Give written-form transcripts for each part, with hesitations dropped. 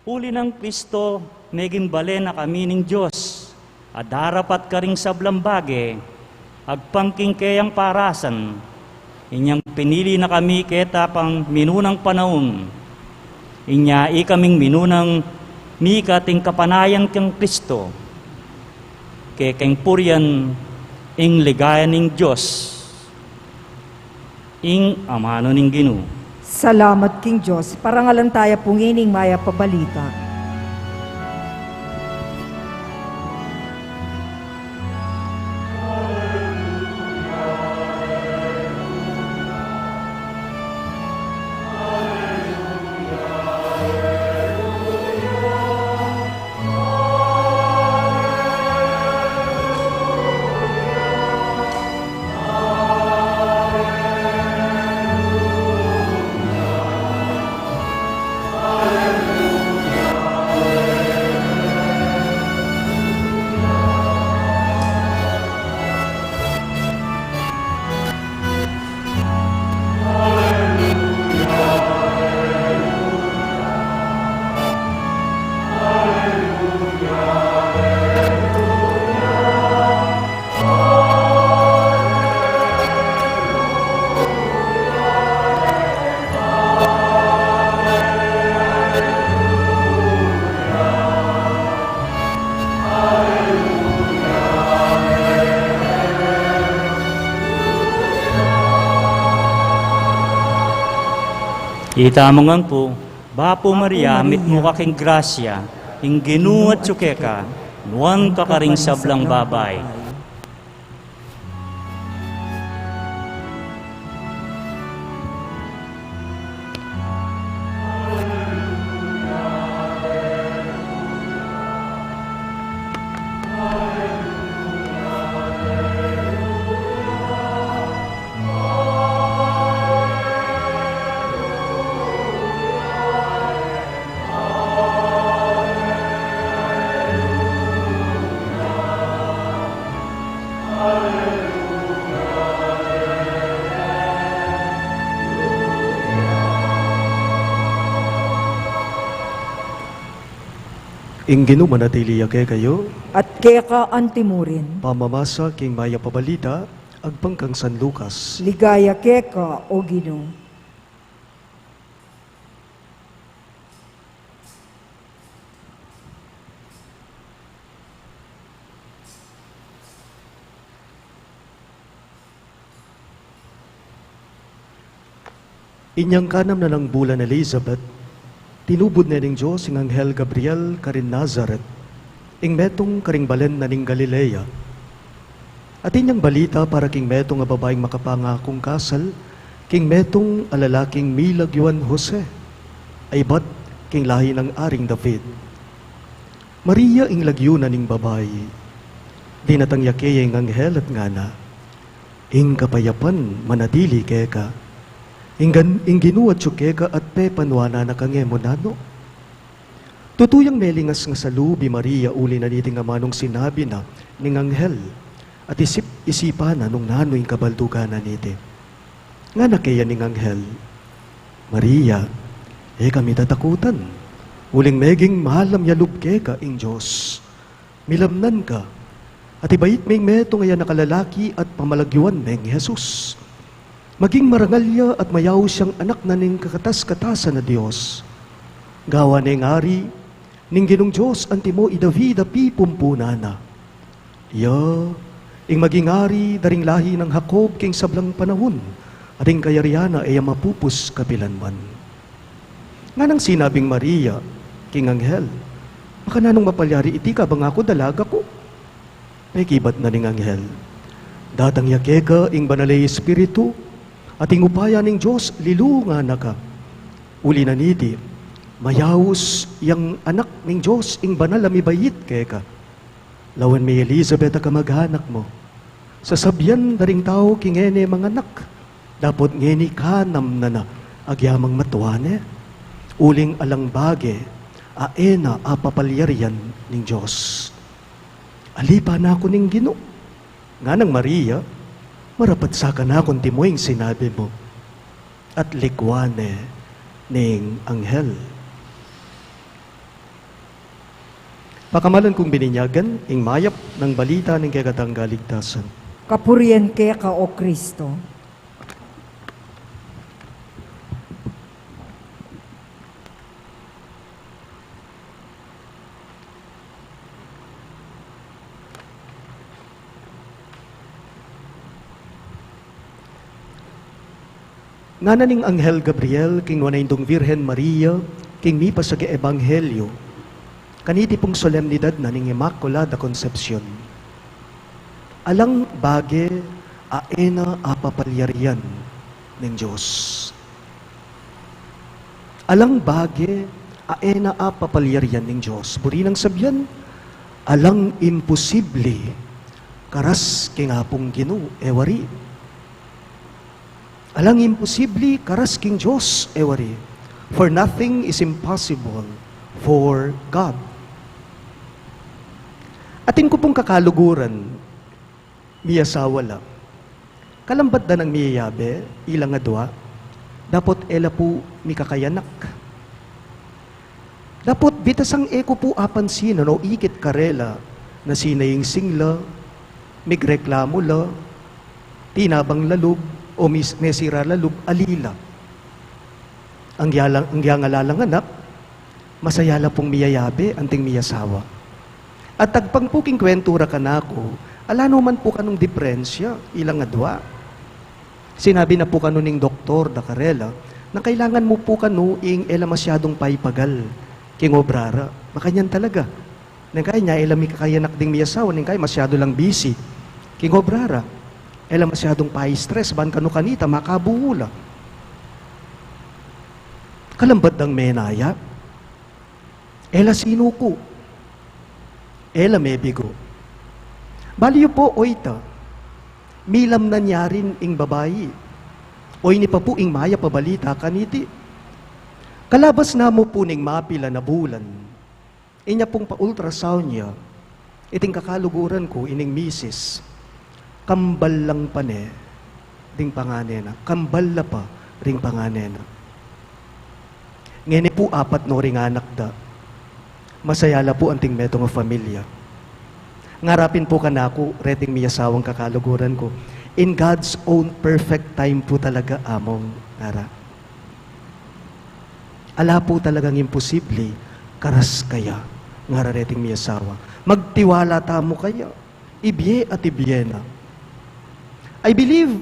Uli ng Kristo, meging bale na kami ning Diyos, at darapat ka ring sablambage, agpangking kayang parasan, inyang pinili na kami keta pang minunang panahon, inya ikaming minunang mikating kapanayan kang Kristo, keng puryan ing ligayan ning Diyos, ing amano ning Ginoo. Salamat King Diyos, parangalan tayo pungining maya pabalita. Ita mo nga po, Bapo Maria, mit mo kaking grasya, ing Ginoo at tsukeka, nuwan kakaring sablang babay. Ing Ginoo manatili ake kayo, At kaya ka antimurin, pamamasa king maya pabalita, agpangkang San Lucas. ligaya keka o Ginoo. Inyang kanam na ng bulan Elizabeth, tinubod na ning Diyos ing Anghel Gabriel karin Nazareth, ing metong karing balen na ning Galilea. At inyang balita para king metong nga babaeng makapangakong kasal, king metong alalaking milagyuan Jose, ay bat king lahi ng aring David. Maria ing lagyunan ning babae, di natangyakaya ing Anghel at ngana, ing kapayapan manadili keka, ing ginuat tsukeka at pepanwana na kangemonano. Tutuyang melingas nga salubi Maria uli na niting nga manong sinabi na ning Anghel at isipan na nung nano'y kabaldugan na niti. Nga na kaya ning Anghel, Maria, kami tatakutan. Uling meging mahalam yalub keka ing Diyos. Milamnan ka, at ibait ming meto nga nakalalaki at pamalagyuan meng Jesus. Maging marangalya at mayaw siyang anak na ning kakatas-katasan na Diyos. Gawa ning ari, ning Ginong Diyos antimo idavida pipumpunana. Ing maging ari daring lahi ng Jacob king sablang panahon, at ing kayariana ay mapupus kapilanman. Nga nang sinabing Maria, king Anghel, makananong mapalyari iti ka bang ako dalaga ko? May kibat na ning Anghel, datang yakeka ing banalay espiritu, at ing upaya ning Diyos lilunga na ka. Uli na niti, mayawos yang anak ning Diyos ing banal amibayit keka. Lawan may Elizabeth a kamag-anak mo. Sasabyan daring tao kingene mga anak. Dapot ngeni kanam na agyamang matuane. Uling alang bage, aena apapalyarian ning Diyos. Alipa na ako ning Ginoo. Nga nang Maria, marapat sa kanakon timoing sinabi mo. At likwane ning Anghel. Pakamalan kong bininyagan, ing mayap ng balita ng kagatang galigtasan. Kapurian kaya ka o Kristo. Nga naning Anghel Gabriel, king wanaindong Virhen Maria, king mipa sa Ebanghelyo, kaniti pong solemnidad na ning Immaculada Concepcion. Alang bage aena apapalyarian ng Diyos. Alang bage aena apapalyarian ng Diyos. Buri nang sabyan, alang imposible karas king apong Ginoo ewari. Alang imposible karas king Diyos ewari. For nothing is impossible for God. Atin ko pong kakaluguran, miyasawa lang. Kalambat da ng miyayabe, ilang adwa, dapot ela po mi kakayanak. Dapot bitasang eko po apansin, no, ikit karela, na sinaying singla, migreklamo la, tinabang lalub, o mesira lalub, alila. Ang yangalalang anak, masayala pong miyayabe, anting miyasawa. At tagpang po king kwentura ka na ako, alano man po kanong diferensya, ilang adwa. Sinabi na po kanuning doktor da karela, na kailangan mo po kanu ing ela masyadong paipagal, king obrara. Makanyan talaga. Nang kaya niya, ela mi kakayanak ding miyasawa, nang kaya masyado lang busy, king obrara. Ela masyadong pa-stress, ban kanu kanita, makabuhula. Kalambad ng menaya, ela sinuko, ela mebigo. Baliyo po, oita, milam na niya rin ing babayi, oy ni pa po ing maya pabalita kaniti. Kalabas na mo po ning mapila na bulan, inya pong pa-ultrasound niya, iting kakaluguran ko, ining misis, kambal lang pa ne, ding panganena. Kambal la pa, ring panganena. Ngene po apat no ring anak da. Masayala po anting metong familia. Ngarapin po kanako, reting miyasawang kakaluguran ko. In God's own perfect time po talaga among nara. Ala po talagang imposible, karas kaya, ngarareting miyasawa. Magtiwala tamo kaya, ibye at ibyena. I believe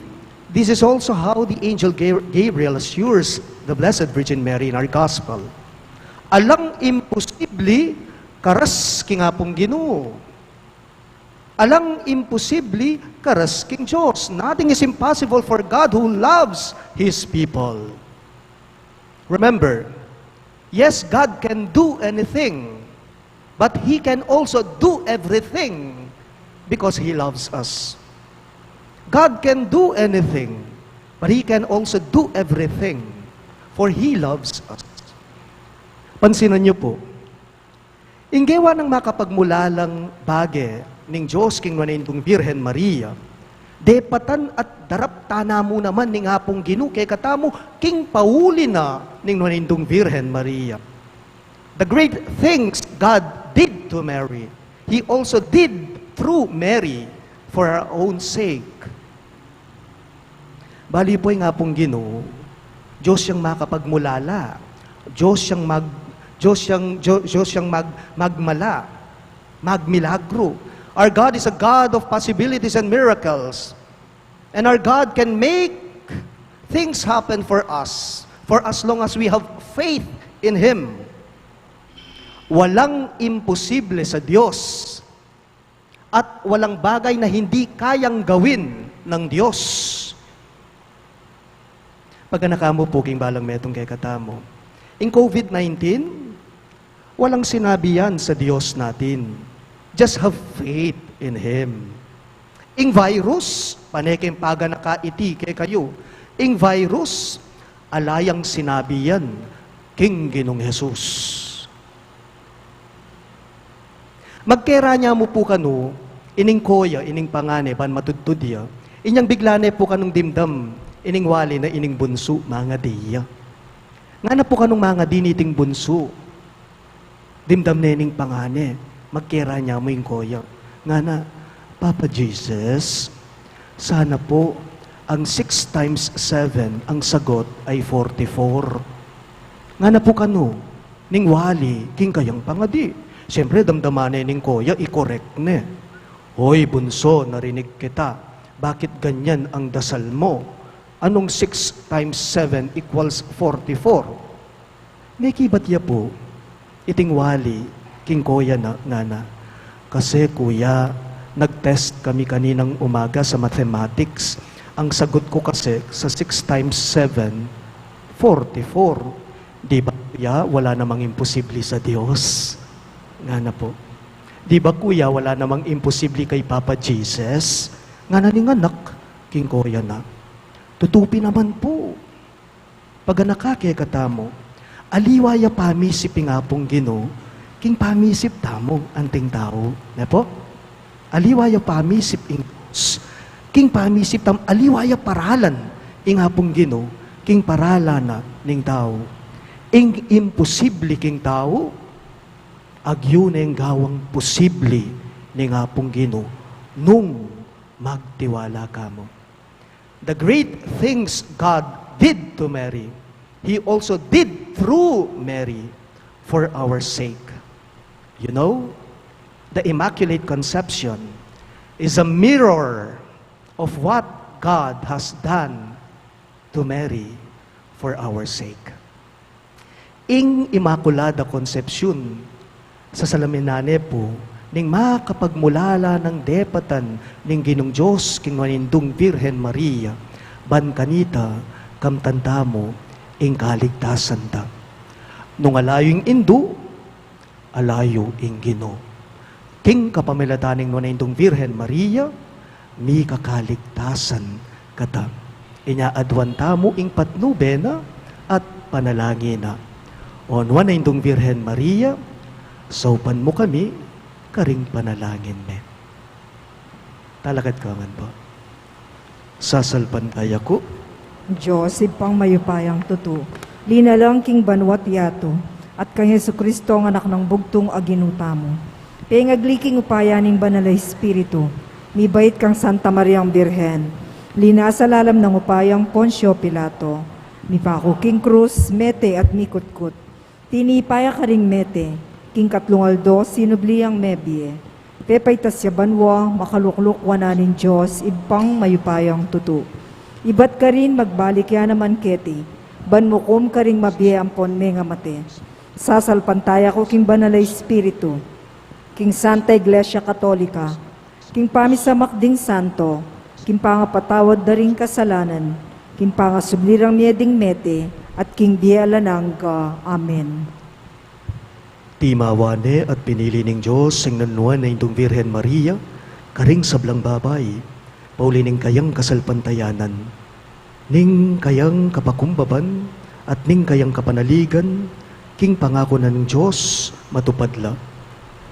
this is also how the angel Gabriel assures the Blessed Virgin Mary in our gospel. Alang imposible, karas king apong Ginoo. Alang imposible, karas king Diyos. Nothing is impossible for God who loves His people. Remember, yes, God can do anything, but He can also do everything because He loves us. God can do anything, but He can also do everything, for He loves us. Pansinan niyo po, inggewa ng makapagmulalang bage ning Diyos king wanaindong Birhen Maria, depatan at daraptana mo naman ning hapong Ginoo kay katamo king pauli na ning wanaindong Birhen Maria. The great things God did to Mary, He also did through Mary for our own sake. Bali po yung hapong Ginoo, Diyos siyang makapagmulala, Diyos siyang magmala, magmilagro. Our God is a God of possibilities and miracles. And our God can make things happen for us as long as we have faith in Him. Walang imposible sa Diyos. At walang bagay na hindi kayang gawin ng Diyos. Pagka nakamo po king balang metong kay katamo. In COVID-19, walang sinabi yan sa Diyos natin. Just have faith in Him. Ing virus, paneking paga nakaiti kay kayo. Ing virus, alayang sinabi yan, King Ginong Jesus. Magkera niya mo po kanu, ining koya, ining pangane, ban matudtudya, inyang biglane po kanong dimdam, ining wali na ining bunso, mga diya. Nga na po kanong mga diniting bunso, dimdam na ining pangane, magkira niya mo yung koya. Nga na, Papa Jesus, sana po ang 6 times 7, ang sagot ay 44. Nga na po kano, ning wali, king kayang pangadi. Siyempre, damdamanin ning koya, i-correct ne. Hoy, bunso, narinig kita. Bakit ganyan ang dasal mo? Anong 6 times 7 equals 44? Nakibat ya po, iting wali, king kuya na, ngana. Kasi kuya, nag-test kami kaninang umaga sa mathematics. Ang sagot ko kasi sa 6 times 7, 44. Di ba kuya, wala namang imposible sa Diyos? Ngana po. Di ba kuya, wala namang imposible kay Papa Jesus? Ngana ning anak, king kuya na. Tutupi naman po. Pag nakakekata mo, aliwaya pamisip nga pong Ginoo, king pamisip tamo anting tao. Ne po? Aliwaya pamisip ing king pamisip tam aliwaya paralan ing hapong Ginoo, king paralana ning tao. Ing imposible king tao, agyo ning gawang posible ning hapong Ginoo nung magtiwala kamo. The great things God did to Mary, He also did through Mary for our sake. You know, the Immaculate Conception is a mirror of what God has done to Mary for our sake. Ing Immaculada Conception sa salaminane po, ning makapagmulala ng depatan ning Ginong Diyos king manindong Birhen Maria, ban kanita kamtantamo ing kaligtasan ta. Nung alayo ing Indo, alayo ing Ginoo. King kapamilataning manindong Birhen Maria, mi kakaligtasan kata. Inaadwan tamo ing patnubena at panalangina. On manindong Birhen Maria, saupan mo kami karing panalangin me. Talakad ka man po. Sasalpan tayo ko. Diyos, ipang mayupayang tuto, linalang king banwat yato, at kang Yesu Kristo ang anak ng bugtong aginuta mo. Pengagliking upayaning banal na Espiritu, mibait kang Santa Mariang Birhen, linasa lalam ng upayang Poncio Pilato, mipako king krus, mete at mikutkut, tinipaya ka ring mete, king katlungaldo, sinubliang mebie, pepaytas siya banwa, makalukluk wananin Diyos, ibang mayupayang tuto. Ibat ka rin magbalik yan naman keti, banmukom ka rin mabie ampon me nga mate. Sasalpantaya ko king banal na Espiritu, king Santa Iglesia Katolika, king pamisamak ding santo, king pangapatawad na rin kasalanan, king pangasublirang mieding mete, at king dialanang ka. Amen. Timawane at pinili ning Diyos ang nanuan na indong Birhen Maria, karing sablang babay, pauli ning kayang kasalpantayanan, ning kayang kapakumbaban, at ning kayang kapanaligan, king pangako na ng Diyos, matupadla.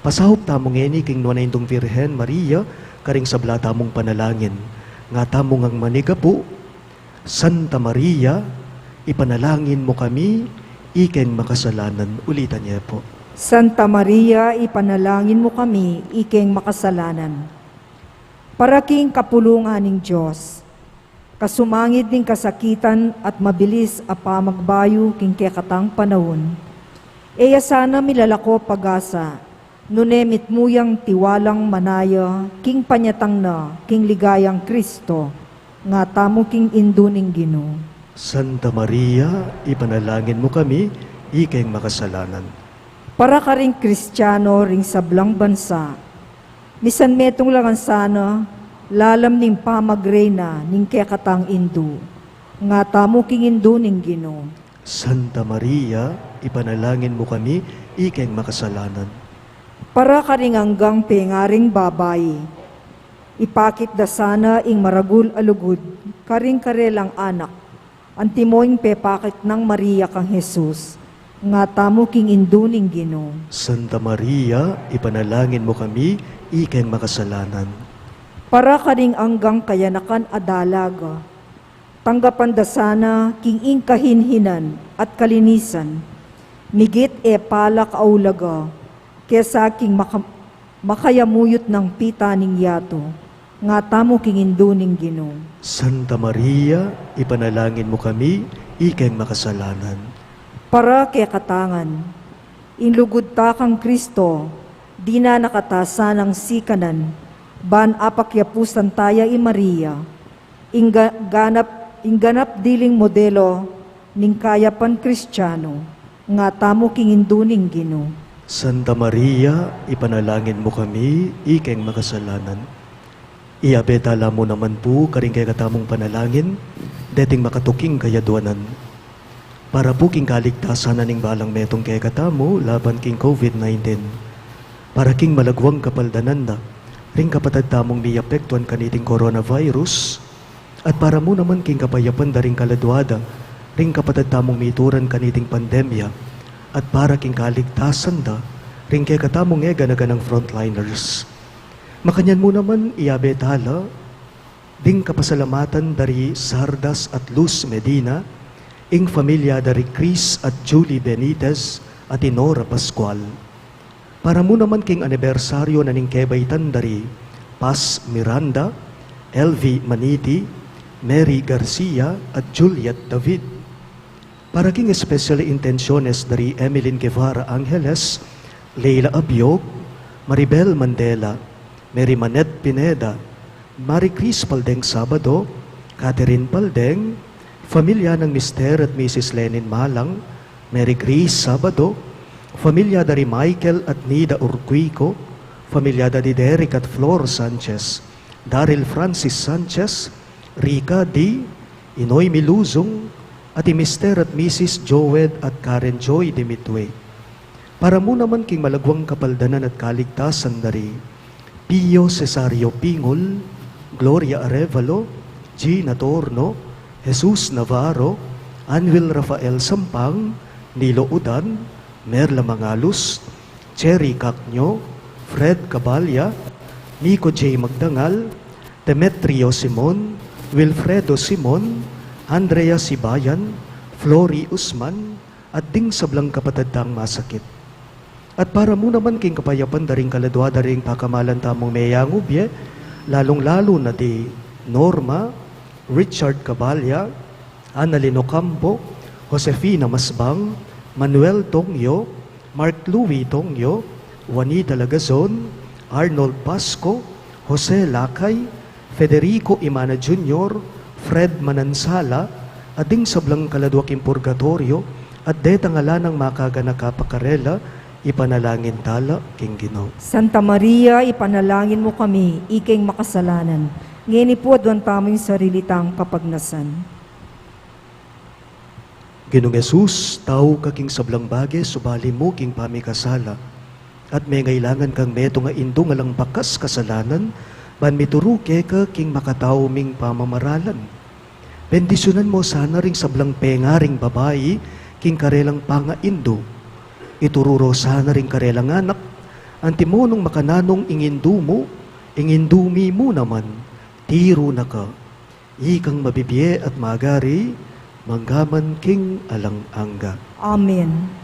Pasahop tamong eni king nuan na indong Birhen Maria, karing sabla tamong panalangin, nga tamong ang maniga po, Santa Maria, ipanalangin mo kami, ikeng makasalanan. Ulitan niya po. Santa Maria, ipanalangin mo kami, ikeng makasalanan. Para king kapulungan ng Diyos, kasumangid ng kasakitan at mabilis a pamagbayo king kekatang panahon. Eya sana milalako pag-asa, nunemit muyang tiwalang manaya, king panyatang na, king ligayang Kristo, nga tamo king induning Ginoo. Santa Maria, ipanalangin mo kami, ikeng makasalanan. Para ka ring Kristiyano ring sablang bansa, misan metong langan sana, lalam ning pamagrena ning kekatang Indu, nga tamo king Indu ning Ginoo. Santa Maria, ipanalangin mo kami, ikeng makasalanan. Para ka ring hanggang pengaring babae, ipakit da sana ing maragul alugud, karing karelang anak, antimoing pepakit ng Maria kang Jesus, nga tamo king induning Ginoo. Santa Maria, ipanalangin mo kami, ikeng makasalanan. Para ka ring hanggang kayanakan adalaga, tanggapan da sana king ing kahinhinan at kalinisan, migit e palak aulaga, kesa king makayamuyot ng pita ning yato, nga tamo kingindo ning Ginoo. Santa Maria, ipanalangin mo kami, ikeng makasalanan. Para kay katangan, inlugod ta kang Kristo, di na nakatasa ng sikanan, ban apakyapusan taya i Maria, ingganap diling modelo, ning kayapan Kristiyano, nga tamo kingindo ning Ginoo. Santa Maria, ipanalangin mo kami, ikeng makasalanan. Iabetala mo naman po karing kay katamong panalangin, deting makatuking kayadwanan. Para po king kaligtasan na ning balang metong kay katamo, laban king COVID-19. Para king malagwang kapaldanan na, ring kapatad tamong miyapektuan kaniting coronavirus, at para mo naman king kapayapan da ring kaladwada, ring kapatad tamong mituran kaniting pandemya, at para king kaligtasan da, ring kay katamong ega na ganang frontliners. Makanyan mo naman iabetala, ding kapasalamatan dari Sardas at Luz Medina, ing familia dari Chris at Julie Benitez at Inora Pascual. Para mo naman king anibersaryo na ning kebaitan dari Paz Miranda, LV Maniti, Mary Garcia at Juliet David. Para king especially intenciones dari Emeline Guevara Angeles, Leila Abiog, Maribel Mandela, Mary Manet Pineda, Marie Cris Paldeng Sabado, Catherine Paldeng, Familia ng Mr. at Mrs. Lenin Malang, Mary Grace Sabado, Familia dari Michael at Nida Urquico, Familia dari Derek at Flor Sanchez, Daryl Francis Sanchez, Rica D, Inoy Miluzong, at Mr. at Mrs. Joed at Karen Joy Dimitwe. Para mo naman king malagwang kapaldanan at kaligtasan dari Pio Cesario Pingol, Gloria Arevalo, Gina Torno, Jesus Navarro, Anwil Rafael Sampang, Nilo Udan, Merla Mangalus, Cherry Cacnyo, Fred Cabalya, Nico J. Magdangal, Demetrio Simon, Wilfredo Simon, Andrea Sibayan, Flory Usman, at ding sablang kapatadang masakit. At para mo naman king kapayapan daring kaladwa daring pakamalan tamong meyangubye, lalong-lalo na di Norma, Richard Cabalya, Annalino Campo, Josefina Masbang, Manuel Tongyo, Mark Louis Tongyo, Juanita Lagazon, Arnold Pasco, Jose Lakay, Federico Imana Jr., Fred Manansala, ading sablang kaladwa king purgatorio, at deta ngalanang makaganakapakarela, ipanalangin tala king Ginoo. Santa Maria, ipanalangin mo kami, iking makasalanan. Ngayon po adwan taming sarili tang kapagnasan. Ginoong Jesus, tao ka king sablang bagay, subali mo king pamikasala. At may ngailangan kang meto nga indo nga lang bakas kasalanan, ban mituruke ka king makatao ming pamamaralan. Bendisyonan mo sana ring sablang pengaring babayi, king karelang panga indo. Itururo sana ring karelang anak, antimonong makananong ingindumi mo naman, tiro na ka, ikang mabibiye at magari, manggaman king alang-angga. Amen.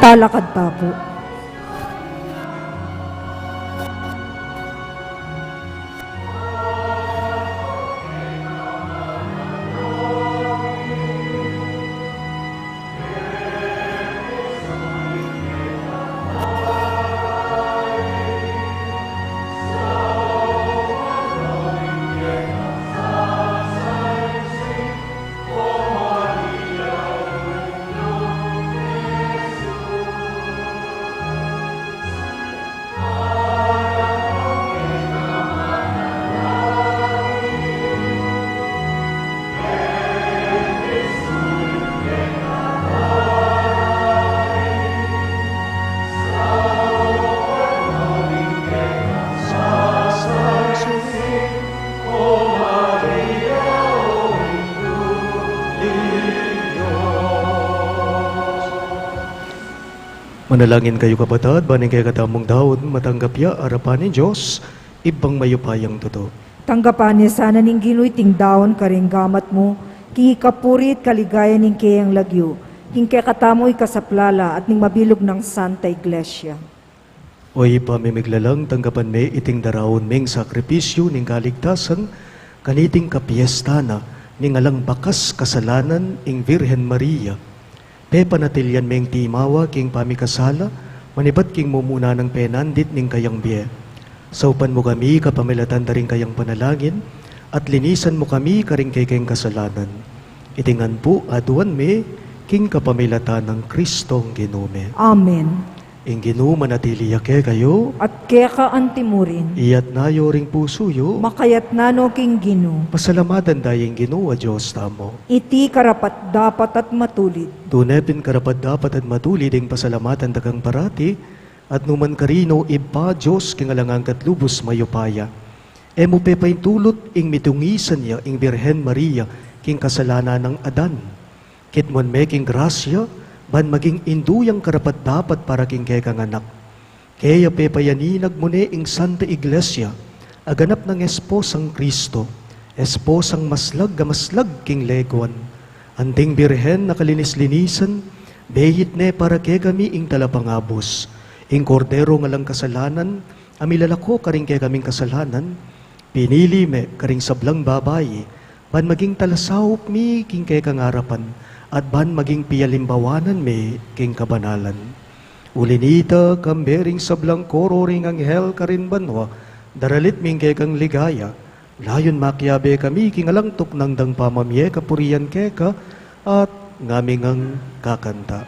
Salakad tapo. Manalangin kayo kabatad, baning kaya katamong daon, matanggap ya, arapan ni Diyos, ibang mayupayang totoo. Tanggapan niya sana ning ginuy ting daon karing gamat mo, king ikapurit kaligaya ning kayang lagyo, king kaya katamoy kasaplala at ning mabilog ng Santa Iglesia. Oy pamimiglalang tanggapan me iting darawon meng sakripisyo ning kaligtasan, kaniting kapiestana, ning alang bakas kasalanan ing Virhen Maria. Pe panatilyan meng timawa king pamikasala, manibat king mumuna ng penandit ning kayang biye. Saupan mo kami kapamilatan da rin kayang panalangin, at linisan mo kami karing kay kayang kasalanan. Itingan po aduan me, king kapamilatan ng Kristong Ginume. Amen. Ing Ginu manatili yake kayo, At kaya ka antimurin, iyat nayo ring pusuyo, makayat nano king Gino, pasalamatan dayeng Ginu a Diyos tamo. iti karapat dapat at matulid. Tunepin karapat dapat at matuli ding pasalamatan dagang parati, at numan karino iba Diyos king alangang katlubos mayupaya. Emo pe tulot ing mitungisan niya ing Birhen Maria king kasalanan ng Adan. Kitmon me king grasya, ban maging induyang karapat dapat para king kekang anak. Kaya pe payaninag mo ne ing Santa Iglesia, aganap ng esposang Kristo, esposang maslag king leguan. Anting Birhen na kalinis-linisan, behit ne para ke kami ing talapangabos. Ing kordero nga lang kasalanan, amilalako karing ke kaming kasalanan, pinili me karing sablang babayi, ban maging talasawop mi king ke kangarapan, at ban maging piyalimbawanan me king kabanalan. Ulinita kambering sablang koro ring anghel karin banwa, daralit ming ke kang ligaya, layon makyabe kami king alangtok nang dang pamamye kapurian keka, at ngaming ang kakanta.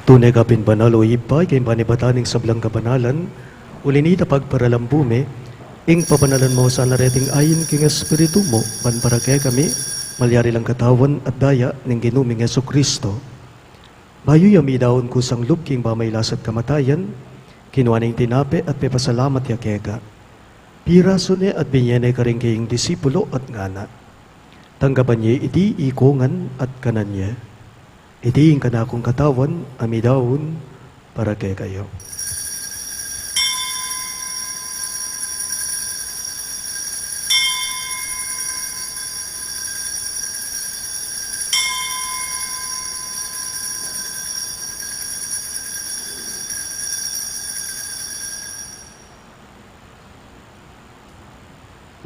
Tunay kapin banal o ipay, kay panibataning sablang kabanalan, ulinita pagparalambume, ing papanalan mo sa nareting ayin king espiritu mo, panparake kami, malyari lang katawan at daya, ning ginuming Yesu Kristo. Bayo yami daon ko sang lub king pamaylas at kamatayan, kinuaning tinape at pepasalamat yakeka. Piraso ne at binyene karing kaying disipulo at ngana. Tanggapan niya iti ikongan at kanan niya. Iti yung kanakong katawan, amidawon, para kay kayo.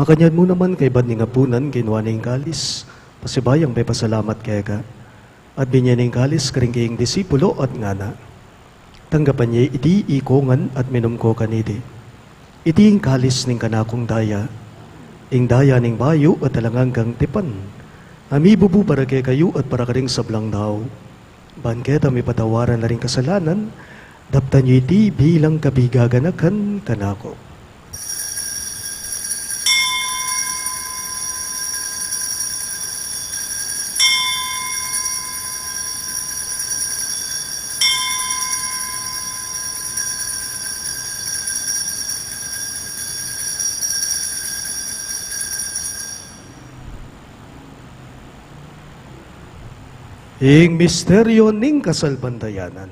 Makanyan mo naman kay bad nga punan kinuwaning kalis, pasibayang may pasalamat kaya ka. At binyaning kalis karing kayong disipulo at ngana. Tanggapan niya iti ikongan at minum ko kanidi. Iti yung kalis ning kanakong daya, ing daya ning bayo at talangang kang tipan. Amibubu para kay kayo at para karing sablang daw. Bangket may patawaran na rin kasalanan, daptan niyo iti bilang kabigaganakan kanako. Ing misteryo ning kasalbandayanan.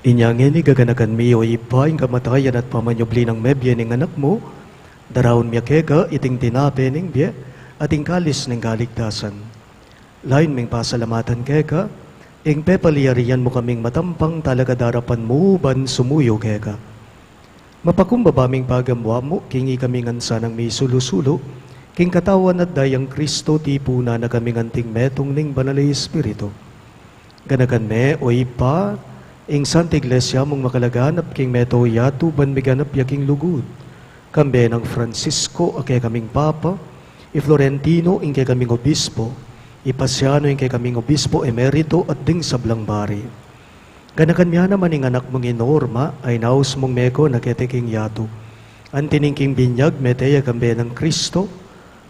Inyangin ni gaganakan miyo ipa ing kamatayan at pamanyubli ng mebye ning anak mo, darawon miya kega iting tinape ning biye at ing kalis ning kaligtasan. Lain ming pasalamatan kega, ing pepaliyarian mo kaming matampang talaga darapan mo ban sumuyo kega. Mapakumbaba ming pagamwa mo, kingi kaming ansa ng may sulusulo, king katawan at dayang Kristo tipuna na kaming anting metong ning banalay Espiritu. Ganakan me o ipa, ing Santa Iglesia mong makalaganap king meto yatu ban miganap yaking lugod. Kambe ng Francisco ake kaming Papa, i Florentino ing kay kaming Obispo, i Pasiano ing kay kaming Obispo Emerito at ding sablang bari. Ganakan niya naman ing anak mong inorma ay naus mong meko na keteking yatu. Antining king binyag meteya kambe ng Kristo,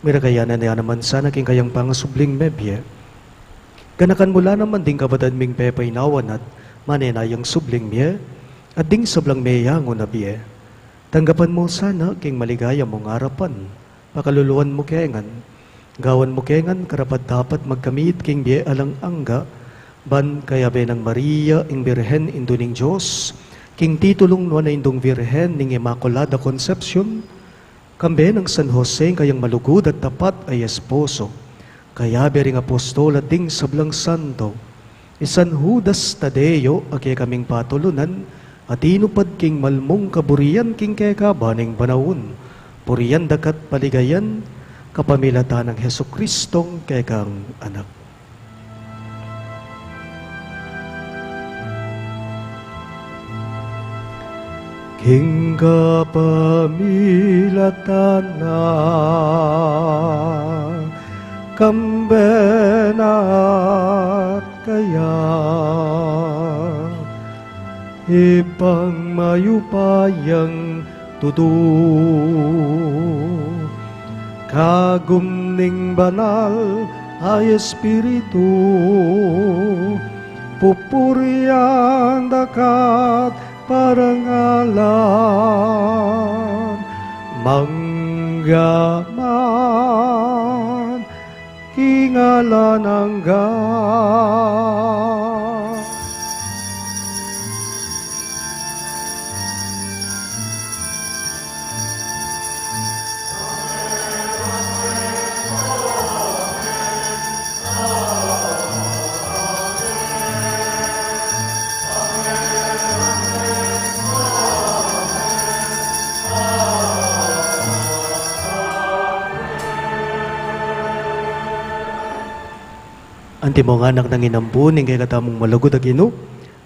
miragayanan niya naman sana king kayang pangasubling mebye. Ganakan mula naman ding kabatad ming pepay nawanat, manenayang subling miye, at ding sablang meyango na biye. Tanggapan mo sana king maligaya mong harapan, pakaluluan mo kengan, gawan mo kengan karapat dapat magkamit king biye alang angga, ban kaya benang Maria ing Birhen indo ning Diyos, king titulong no na indong Virhen ning Immaculada Concepcion, kambe ng San Jose kayang malugod at tapat ay esposo, kaya bering apostol at ding sablang santo, Isan Judas Tadeo, ake kaming patulunan, at inupad king malmong kaburian king keka baning panahon, puriyan dakat paligayan, kapamilata ng Heso Kristong kekang anak. King kapamilatan na kambenat kaya ipang mayupayang tutu kagumning banal ay Espiritu pupurian dakat parangalan manggaman kingalan angga. Anti mo nga anak nang inampunin kay katamong malagod ag ino,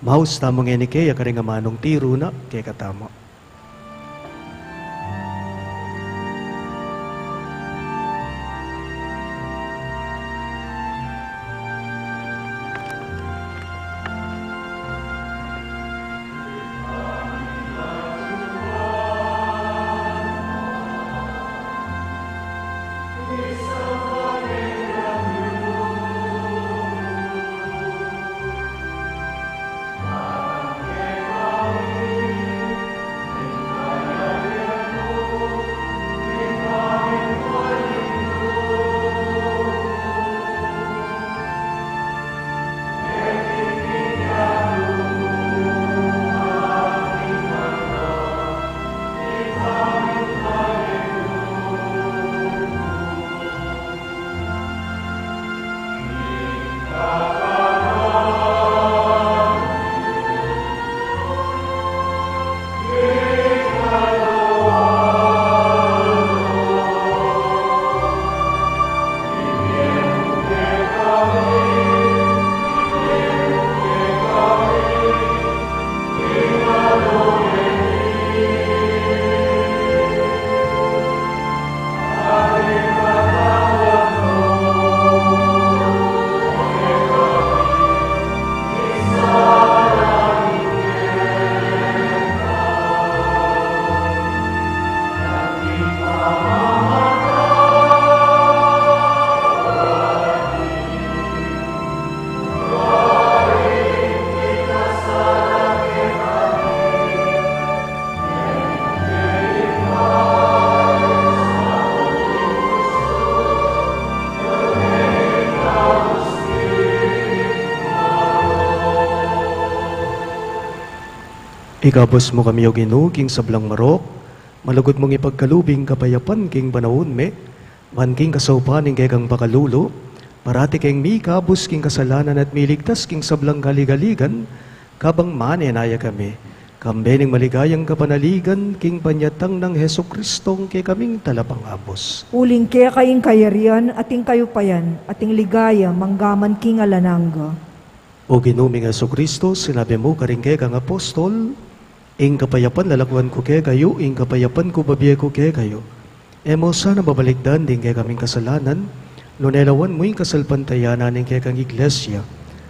maus tamong enike, yakari nga manong tiro na kay katamo. Igabos mo kami o Ginoo king sablang marok, malugod mong ipagkalubing kapayapan king banawon me, man king kasaupaning kay kang pakalulo, marati king mi kabus king kasalanan at miligtas king sablang galigaligan, kabang manenaya kami, kambening maligayang kapanaligan king panyatang ng Heso Kristong kay kaming talapang abos. Uling kaya kaying kayarian, ating kayupayan, ating ligaya, manggaman king alanangga. O Ginuming Heso Kristo, sinabi mo karing kay kang apostol, ing kapayapan lalakwan ko kay kayo, ing kapayapan ko babiye ko kay kayo. Emo sana babalikdan din kay kaming kasalanan, nunelawan mo yung kasalpantayanan ng kay kang iglesia,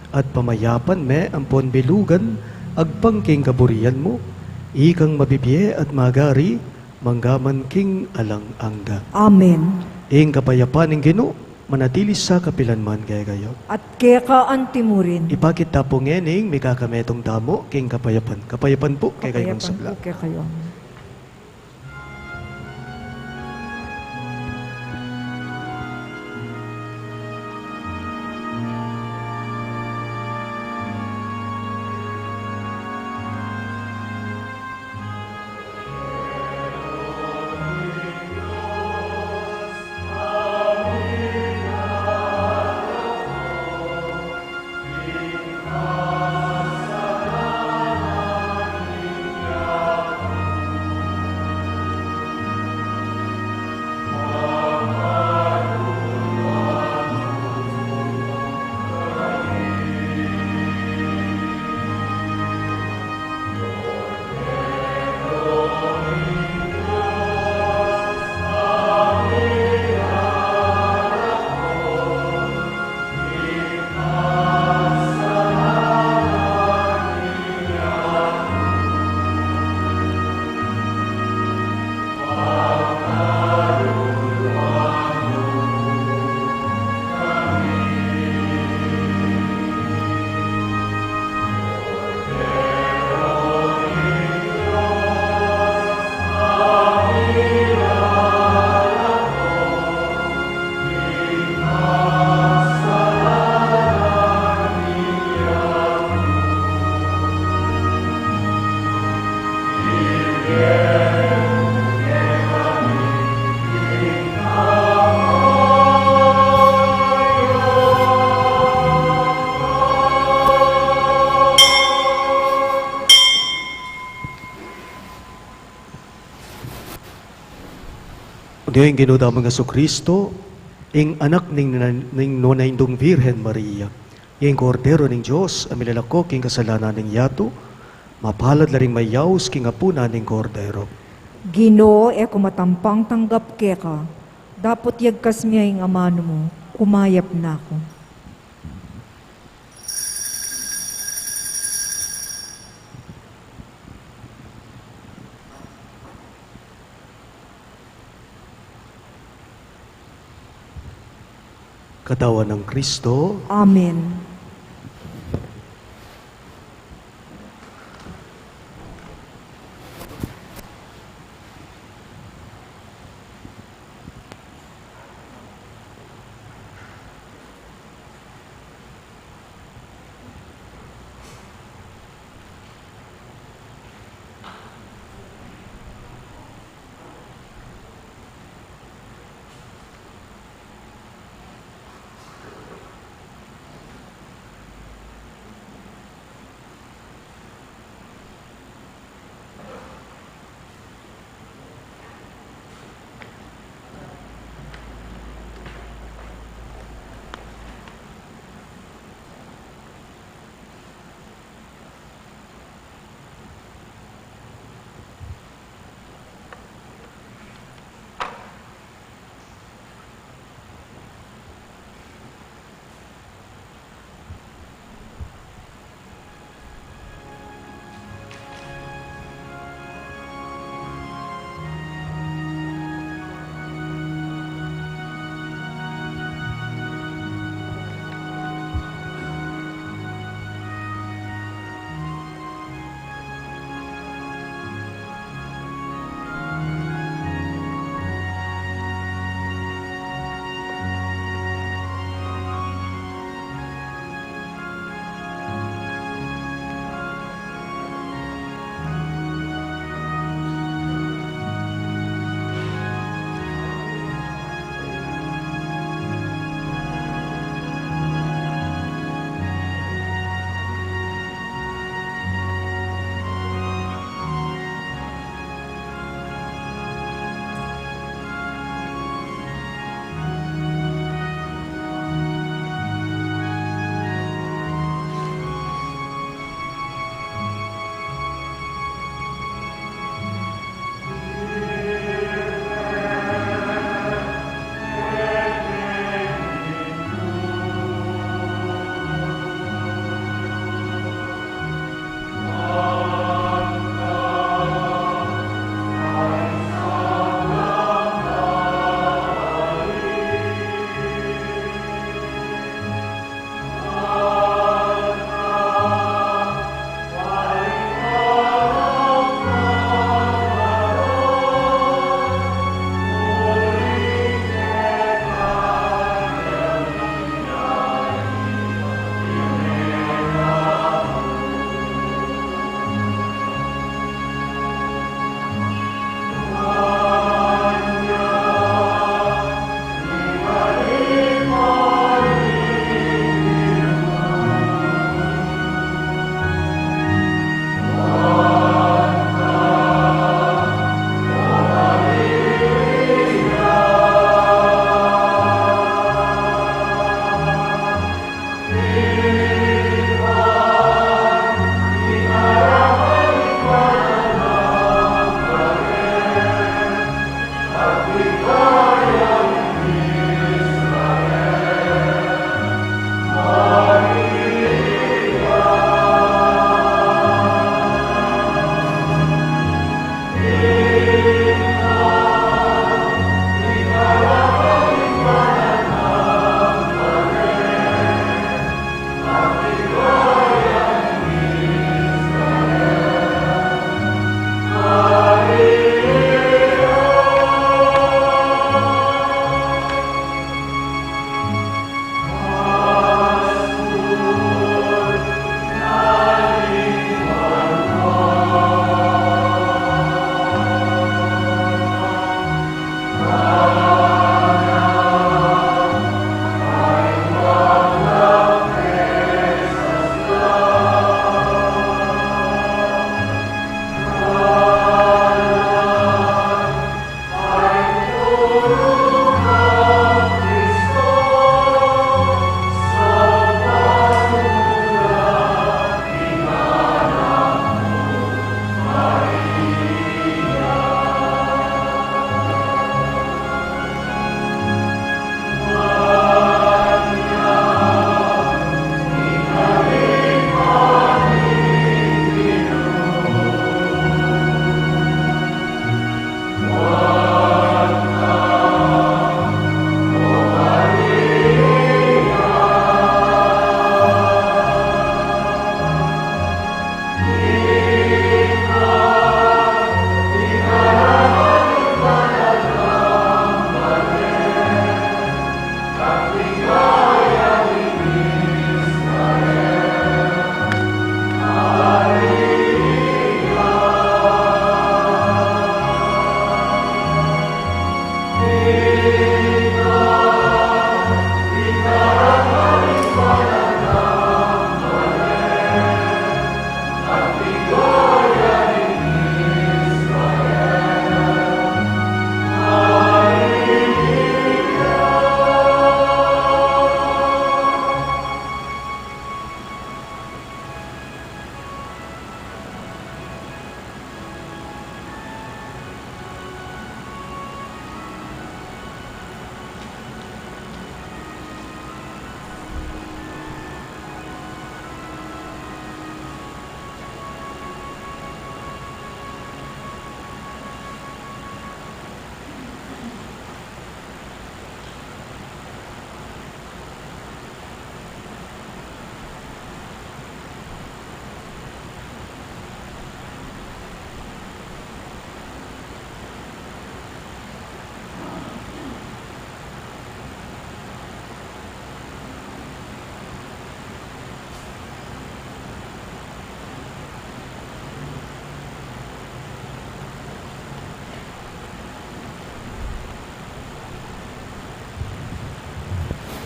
at pamayapan me ampon bilugan, agpangking kaburian mo, ikang mabibiye at magari, manggaman king alang angga. Amen. Ing kapayapan ng Ginoo, manatili sa kapilanman kay kayo. At kaya ka antimurin. Ipakit tapo ngening, may kakametong damo, king kapayapan. Kapayapan po kay kayong Kapayapan sabla. po kaya kayo. Diyo'y ginudamang Heso Kristo, ing anak ning nonayndong Virhen Maria, ing kordero ning Diyos, amilalako king kasalanan ning yato, mapalad laring mayaws king apuna ning kordero. Ginoo e kumatampang tanggap kaya ka. Dapot yagkas miya yung amano mo. Kumayap na ako. Katawan ng Kristo, Amen.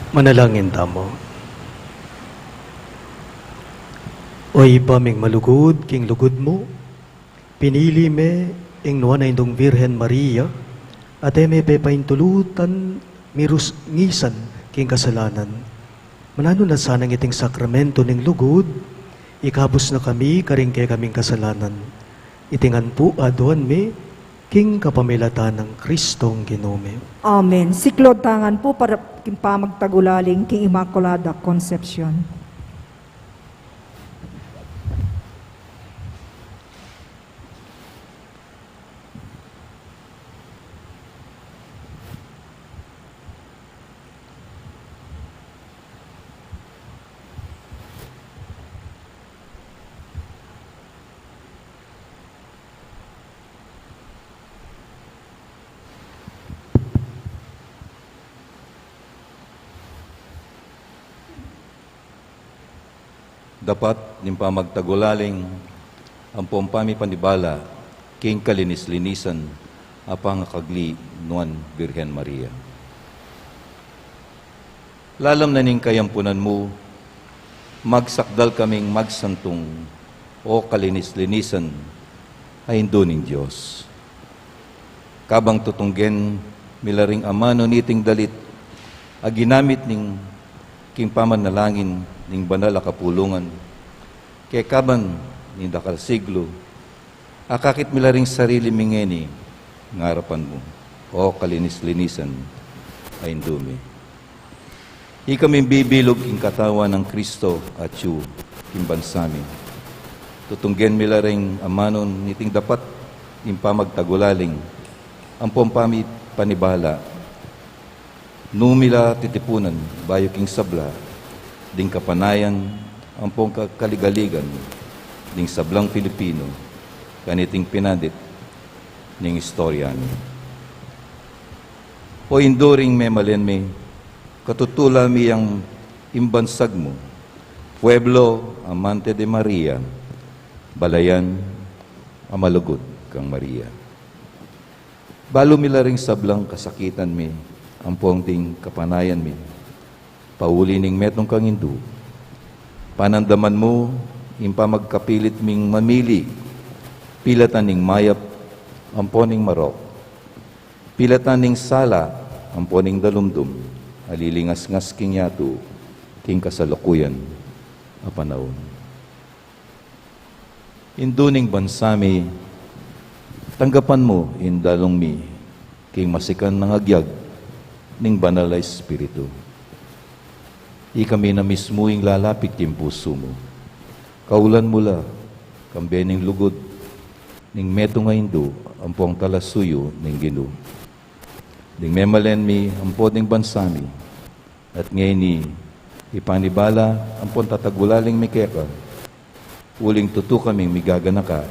Manalangin tamo. Oy paming malugod, king lugod mo, pinili me, ing nuwan na indong Virhen Maria, at eme pepaintulutan, mirus ngisan, king kasalanan. Manano na sanang iting sakramento ning lugod, ikabos na kami, karing kay kaming kasalanan. Itingan po aduan me, king kapamilatan ng Kristong Ginome. Amen. Siklod tangan po para pamagtagulaling king Immaculada Concepcion. Dapat nimpa magtagulaling ang pompami panibala king kalinis-linisan apang kagli nuan Virgen Maria. Lalam na ning kayampunan mo, magsakdal kaming magsantong o kalinis-linisan ay indo ning Diyos. Kabang tutunggen milaring amano niting dalit, ginamit ning king pamanalangin ning banal a kapulungan, kay kaban ni dakal siglo, akakit milaring sarili mingeni, ngarapan mo, o kalinis-linisan, ay indumi. Ikaming bibilog king katawan ng Kristo at yu, king bansami. Tutunggen milaring amanon niting dapat ning pamagtagulaling, ang pompami panibala, numila titipunan, bayo king sabla, ding kapanayan, ang pong kaligaligan, ding sablang Pilipino, kaniting pinadit, ning istorya niya. O induring memalen me, katutula mi ang imbansag mo, Pueblo Amante de Maria, Balayan, Amalugod kang Maria. Balo mila ring sablang kasakitan mi, ang pong ding kapanayan mi, pauli ning metong kang Hindu, panandaman mo, impa magkapilit ming mamili, pilatan ning mayap, amponing marok, pilatan ning sala, amponing dalumdum, alilingas-ngas king yato, king kasalukuyan, apanahon. Induning bansami, tanggapan mo, indalong mi, king masikan ng agyag, ning banal na Espiritu. Kami na mismoing lalapit yung puso mo. Kaulan mula, kambening lugod, ning meto nga Hindu, ang pong talasuyo ning Ginu. Ning memalen mi, ang poding bansami, at ngayon ni ipanibala, ang pong tatagulaling mikeka, uling tutu kaming migaganaka,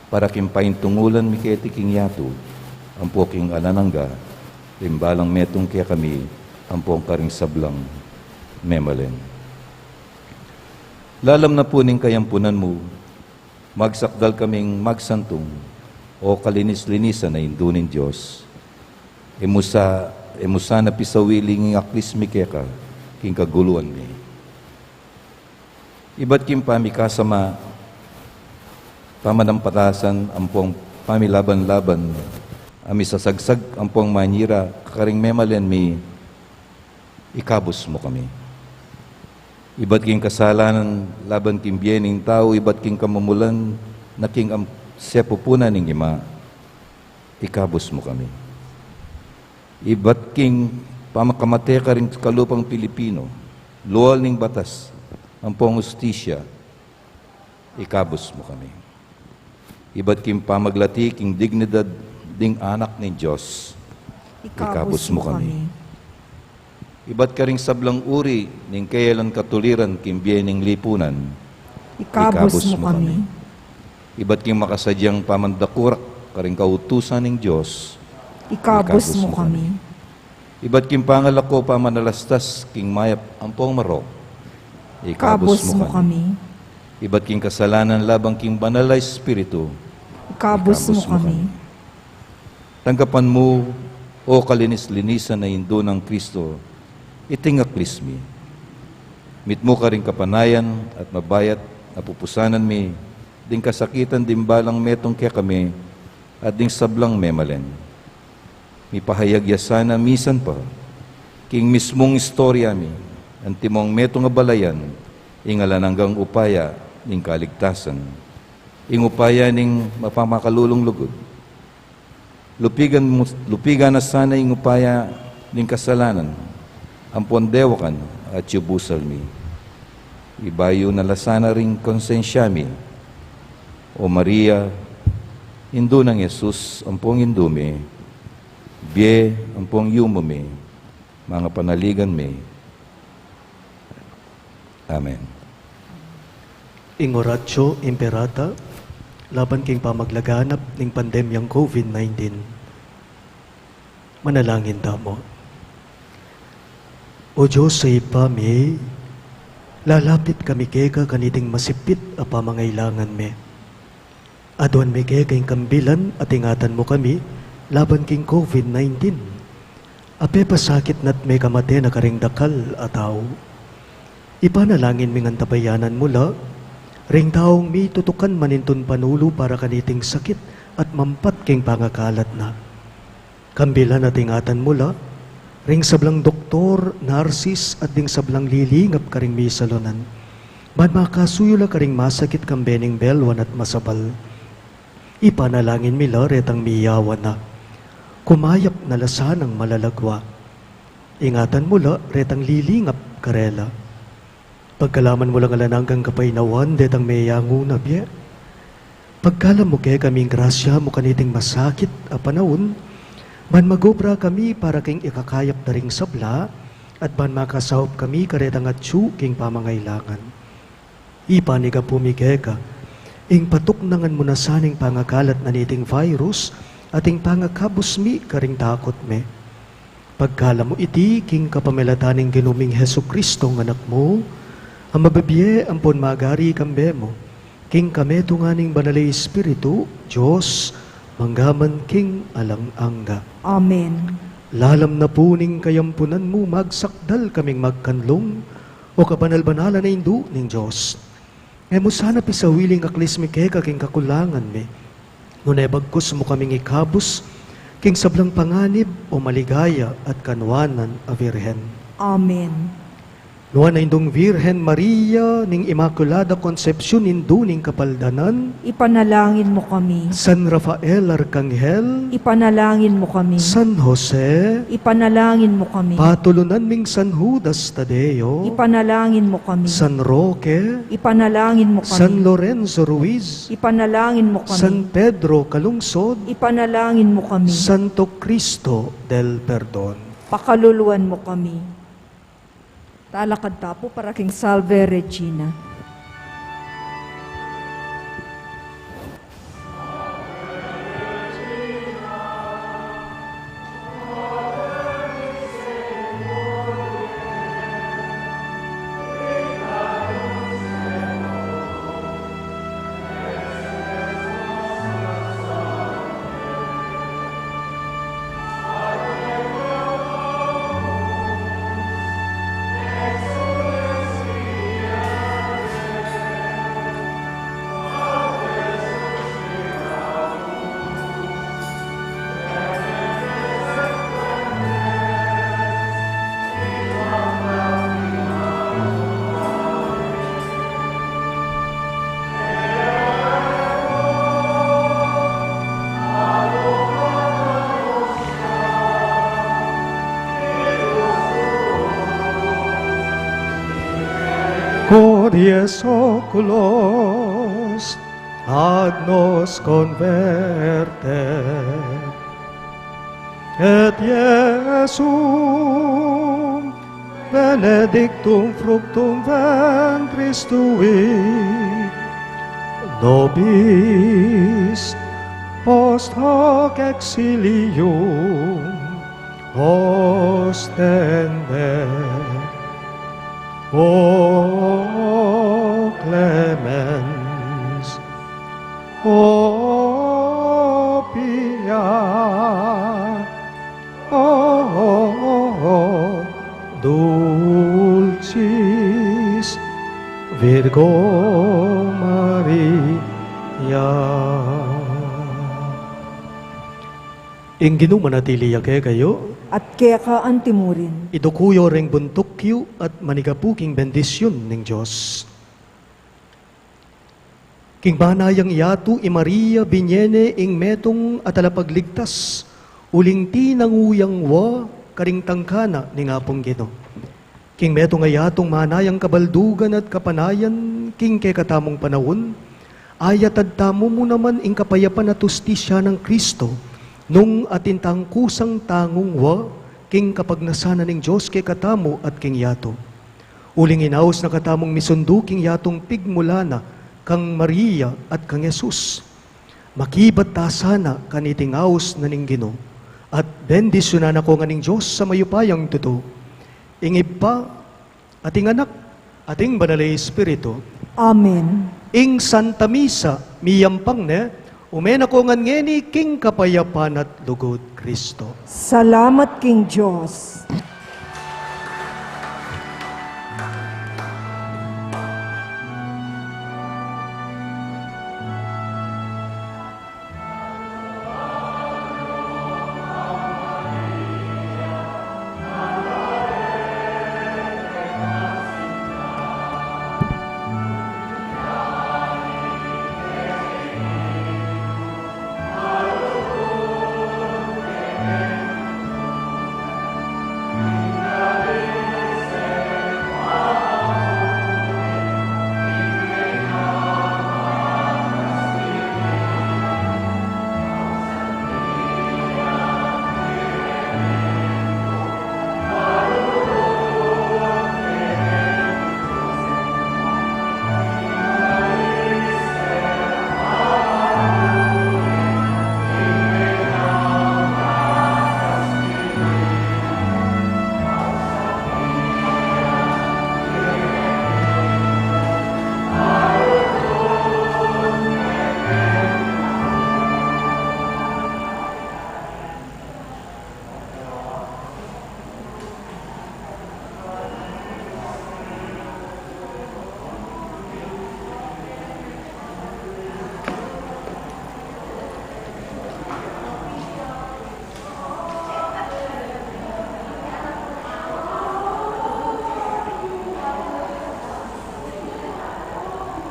para kimpain tungulan miketiking yato, ang poking alanangga, rimbalang metong kaya kami, ang pong karing sablang, memalen. Lalam na po ning kayampunan mo, magsakdal kaming magsantong o kalinis-linisan na indunin Diyos. Emusa na pisawiling ng aklis mikeka, king kaguluan mi. Iba't kim pamikasama, pamanampatasan, ampong pamilaban-laban, ami sasagsag, ampong manyira, kakaring memalen mi, ikabos mo kami. Iba't king kasalanan, laban king biyening tao, iba't king kamumulan, na king sepupunan ning ima, ikabos mo kami. Iba't king pamakamate ka rin kalupang Pilipino, luwal ning batas, ang pong ustisya, ikabos mo kami. Iba't king pamaglati, king dignidad, ding anak ng Diyos, ikabos mo kami. Iba't ka ring sablang uri, ning kayalan katuliran, king biyening lipunan, Ikabos mo kami. Iba't king makasadyang pamandakurak, karing kautusan ng Diyos, Ikabos mo kami. Iba't king pangalako pamanalastas, king mayap, ampong marok, Ikabos mo kami. Iba't king kasalanan labang king banal na Espiritu, Ikabos mo kami. Tanggapan mo, o kalinis-linisan na Hindu ng Kristo, itingaklis mi. Mitmo ka rin kapanayan at mabayat na pupusanan mi, ding kasakitan dimbalang metong kaya kami, at ding sablang memalen. Mi pahayagya sana misan pa, king mismong istorya mi, ang timong metong abalayan, ingalananggang upaya ning kaligtasan, ing upaya ning mapamakalulong lugod. Lupigan na sana ing upaya ning kasalanan, ang pondewakan at yubusal mi. Ibayo na lasana ring konsensya mi. O Maria, Indo ng Yesus, ampong indume, biye, ampong yumume, mga panaligan mi. Amen. Ing oratio imperata, laban king pamaglaganap ning pandemyang COVID-19. Manalangin tamo. O Diyos sa ipami, lalapit kami kega kaniting masipit a pamangailangan me. Aduan me kega ing kambilan at ingatan mo kami, laban king COVID-19. Ape pasakit nat may kamate na karing dakal ataw. Ipanalangin mi ngan tabayanan mula, ring taong mi tutukan manintun panulo para kaniting sakit at mampat king pangakalat na. Kambilan at ingatan mula, ring sablang doktor, narsis at ding sablang lilingap karing mi salunan. Man makasuyo la karing masakit kang bening belwan at masabal. Ipanalangin mi la retang miyawan na. Kumayap na lasanang malalagwa. Ingatan mula retang lilingap karela. Pagkalaman mo lang alananggang kapainawan, detang mayango na biya. Pagkalam mo kaya kaming grasya mo kaniting masakit a panahon, man magobra kami para king ikakayap na ring sabla, at man makasahop kami karetang atsu king pamangailangan. Ipaniga pumigeka, ing patuknangan mo na saning pangakalat na niting virus, at ing pangakabus mi karing takot me. Pagkalam mo iti, king kapamilataning ginuming Hesu Kristo ng anak mo, ang mababiye ampon magari kambe mo, king kameto nga ning banalay Espiritu, Diyos, manggaman king alang-angga. Amen. Lalam na puning kayampunan mo, magsakdal kaming magkanlong, o kabanal-banalan na indu ning Diyos. E mo sana pisawiling aklis mi keka king kakulangan mi, ngunay bagkus mo kaming ikabus, king sablang panganib o maligaya at kanwanan a Virhen. Amen. Nuan na indong Virhen Maria, ning Immaculada Concepcion indu ning kapaldanan, Ipanalangin mo kami. San Rafael Arcangel, Ipanalangin mo kami. San Jose, Ipanalangin mo kami. patulunan ming San Judas Tadeo, Ipanalangin mo kami. San Roque, Ipanalangin mo San kami. Lorenzo Ruiz, Ipanalangin mo San kami. Pedro Calungsod, Ipanalangin mo kami. Santo Cristo del Perdon. Pakaluluan mo kami. Talakad tapo para king Salve Regina. Codies oculos ad nos converte, et Iesum benedictum fructum ventris tui, nobis post hoc exilium ostende. O clemens, O pia, O dulce Virgo Maria. Ing ginumanatili kayo, At kaya ka antimurin. idukuyo ring buntukyo at manigapuking bendisyon ng Diyos. King banayang iyatu i Maria binyene ing metong atalapagligtas, uling ti nanguyang wa karing tangkana ni ngapong Gino. King metong ayatong manayang kabaldugan at kapanayan, king kay katamong panahon, ayatad tamo mo naman ing kapayapan at ustisya ng Kristo, nung atintang kusang tangong wa, king kapagnasanan ng Diyos kay katamo at king yato. Uling inaos na katamong misundo king yatong pigmulana, kang Maria at kang Jesus. Makibat ta sana kaniting aos na ning Gino, at bendisyonan ako nga ning Diyos sa mayupayang tuto. Ingib pa, ating anak, ating banalay Espiritu, Amen. ing Santa Misa, miyampang ne, umen ako nga ngeni king kapayapan at lugod Kristo. Salamat King Diyos.